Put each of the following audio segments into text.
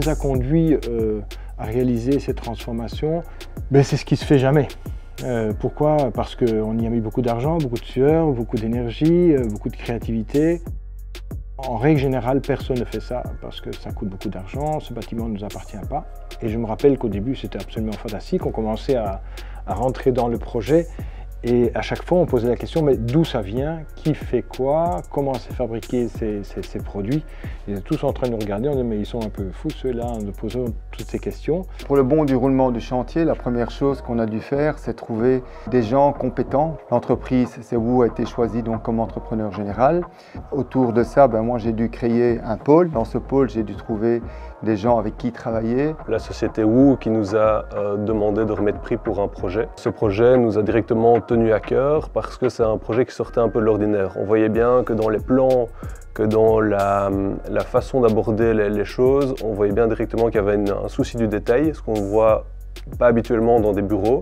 nous a conduit à réaliser ces transformations, ben, c'est ce qui se fait jamais. Pourquoi? Parce qu'on y a mis beaucoup d'argent, beaucoup de sueur, beaucoup d'énergie, beaucoup de créativité. En règle générale, personne ne fait ça parce que ça coûte beaucoup d'argent, ce bâtiment ne nous appartient pas. Et je me rappelle qu'au début, c'était absolument fantastique. On commençait à rentrer dans le projet et à chaque fois, on posait la question, mais d'où ça vient? Qui fait quoi? Comment c'est fabriqué ces produits? Ils étaient tous en train de nous regarder, on disait, mais ils sont un peu fous ceux-là, en nous posant toutes ces questions. Pour le bon déroulement du chantier, la première chose qu'on a dû faire, c'est trouver des gens compétents. L'entreprise, c'est WOO, a été choisie donc comme entrepreneur général. Autour de ça, moi j'ai dû créer un pôle. Dans ce pôle, j'ai dû trouver des gens avec qui travailler. La société WOO qui nous a demandé de remettre prix pour un projet. Ce projet nous a directement tenu à cœur parce que c'est un projet qui sortait un peu de l'ordinaire. On voyait bien que dans les plans, que dans la façon d'aborder les choses, on voyait bien directement qu'il y avait un souci du détail, ce qu'on ne voit pas habituellement dans des bureaux.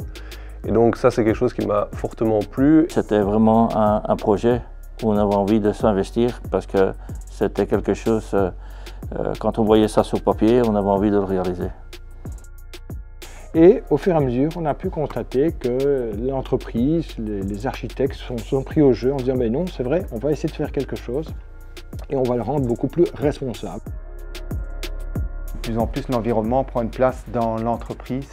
Et donc ça, c'est quelque chose qui m'a fortement plu. C'était vraiment un projet où on avait envie de s'investir parce que c'était quelque chose, quand on voyait ça sur papier, on avait envie de le réaliser. Et au fur et à mesure, on a pu constater que l'entreprise, les architectes sont pris au jeu en se disant mais non, c'est vrai, on va essayer de faire quelque chose et on va le rendre beaucoup plus responsable. De plus en plus, l'environnement prend une place dans l'entreprise.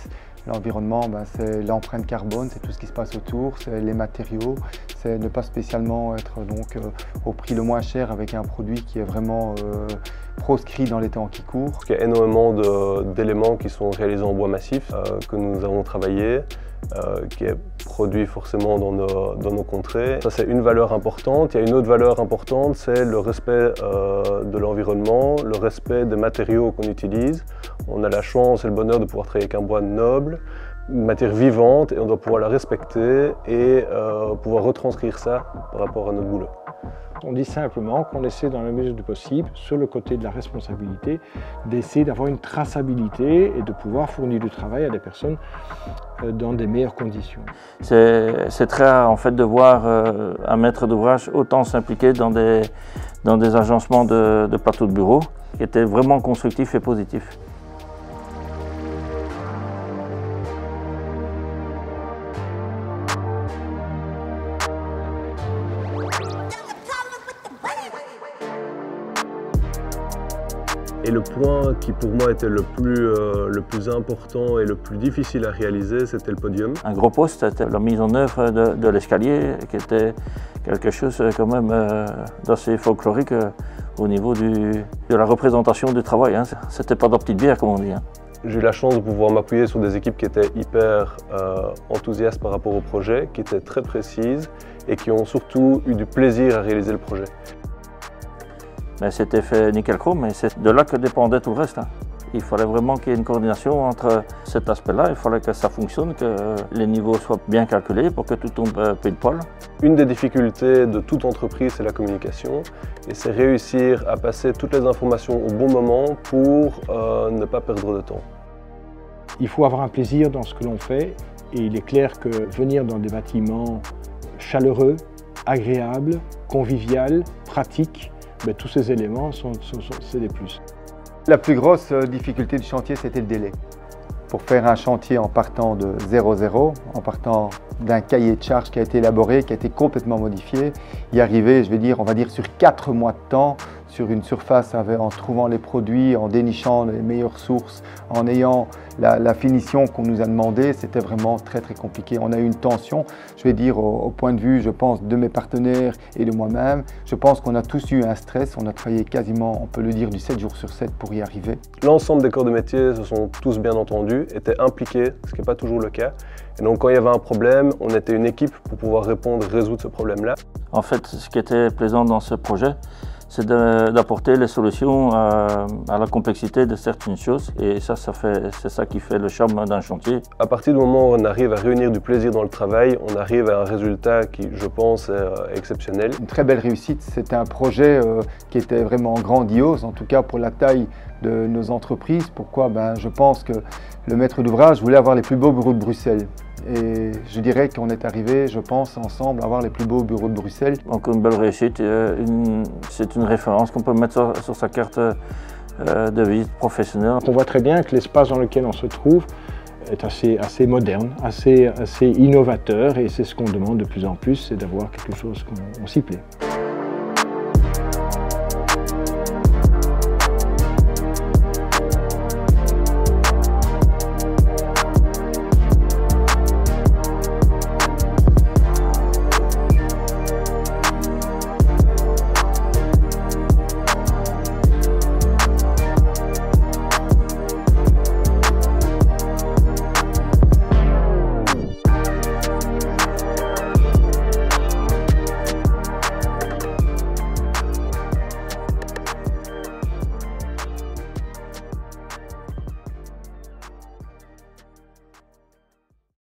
L'environnement, c'est l'empreinte carbone, c'est tout ce qui se passe autour, c'est les matériaux, c'est ne pas spécialement être donc, au prix le moins cher avec un produit qui est vraiment proscrit dans les temps qui courent. Il y a énormément d'éléments qui sont réalisés en bois massif, que nous avons travaillé, qui est produit forcément dans nos contrées. Ça, c'est une valeur importante. Il y a une autre valeur importante, c'est le respect de l'environnement, le respect des matériaux qu'on utilise. On a la chance et le bonheur de pouvoir travailler avec un bois noble, une matière vivante, et on doit pouvoir la respecter et pouvoir retranscrire ça par rapport à notre boulot. On dit simplement qu'on essaie dans la mesure du possible, sur le côté de la responsabilité, d'essayer d'avoir une traçabilité et de pouvoir fournir du travail à des personnes dans des meilleures conditions. C'est très rare en fait de voir un maître d'ouvrage autant s'impliquer dans des agencements de plateaux de bureau qui étaient vraiment constructifs et positifs. Et le point qui pour moi était le plus important et le plus difficile à réaliser, c'était le podium. Un gros poste, c'était la mise en œuvre de l'escalier, qui était quelque chose quand même d'assez folklorique au niveau de la représentation du travail. Hein. C'était pas de la petite bière, comme on dit. Hein. J'ai eu la chance de pouvoir m'appuyer sur des équipes qui étaient hyper enthousiastes par rapport au projet, qui étaient très précises et qui ont surtout eu du plaisir à réaliser le projet. Mais c'était fait nickel chrome, mais c'est de là que dépendait tout le reste. Hein. Il fallait vraiment qu'il y ait une coordination entre cet aspect-là, il fallait que ça fonctionne, que les niveaux soient bien calculés pour que tout tombe pile poil. Une des difficultés de toute entreprise, c'est la communication, et c'est réussir à passer toutes les informations au bon moment pour ne pas perdre de temps. Il faut avoir un plaisir dans ce que l'on fait, et il est clair que venir dans des bâtiments chaleureux, agréables, conviviaux, pratiques, tous ces éléments, c'est des plus. La plus grosse difficulté du chantier, c'était le délai. Pour faire un chantier en partant de 0,0, en partant d'un cahier de charges qui a été élaboré, qui a été complètement modifié, y arriver, on va dire sur 4 mois de temps, sur une surface en trouvant les produits, en dénichant les meilleures sources, en ayant la finition qu'on nous a demandé, c'était vraiment très très compliqué. On a eu une tension, au point de vue, je pense, de mes partenaires et de moi-même. Je pense qu'on a tous eu un stress, on a travaillé quasiment, on peut le dire, du 7 jours sur 7 pour y arriver. L'ensemble des corps de métier se sont tous bien entendus, étaient impliqués, ce qui n'est pas toujours le cas. Et donc quand il y avait un problème, on était une équipe pour pouvoir répondre et résoudre ce problème-là. En fait, ce qui était plaisant dans ce projet, c'est d'apporter les solutions à la complexité de certaines choses. Et ça, c'est ça qui fait le charme d'un chantier. À partir du moment où on arrive à réunir du plaisir dans le travail, on arrive à un résultat qui, je pense, est exceptionnel. Une très belle réussite. C'était un projet qui était vraiment grandiose, en tout cas pour la taille de nos entreprises. Pourquoi? Je pense que le maître d'ouvrage voulait avoir les plus beaux bureaux de Bruxelles. Et je dirais qu'on est arrivé, je pense, ensemble à avoir les plus beaux bureaux de Bruxelles. Donc une belle réussite, c'est une référence qu'on peut mettre sur sa carte de vie professionnelle. On voit très bien que l'espace dans lequel on se trouve est assez moderne, assez innovateur, et c'est ce qu'on demande de plus en plus, c'est d'avoir quelque chose qu'on s'y plaît.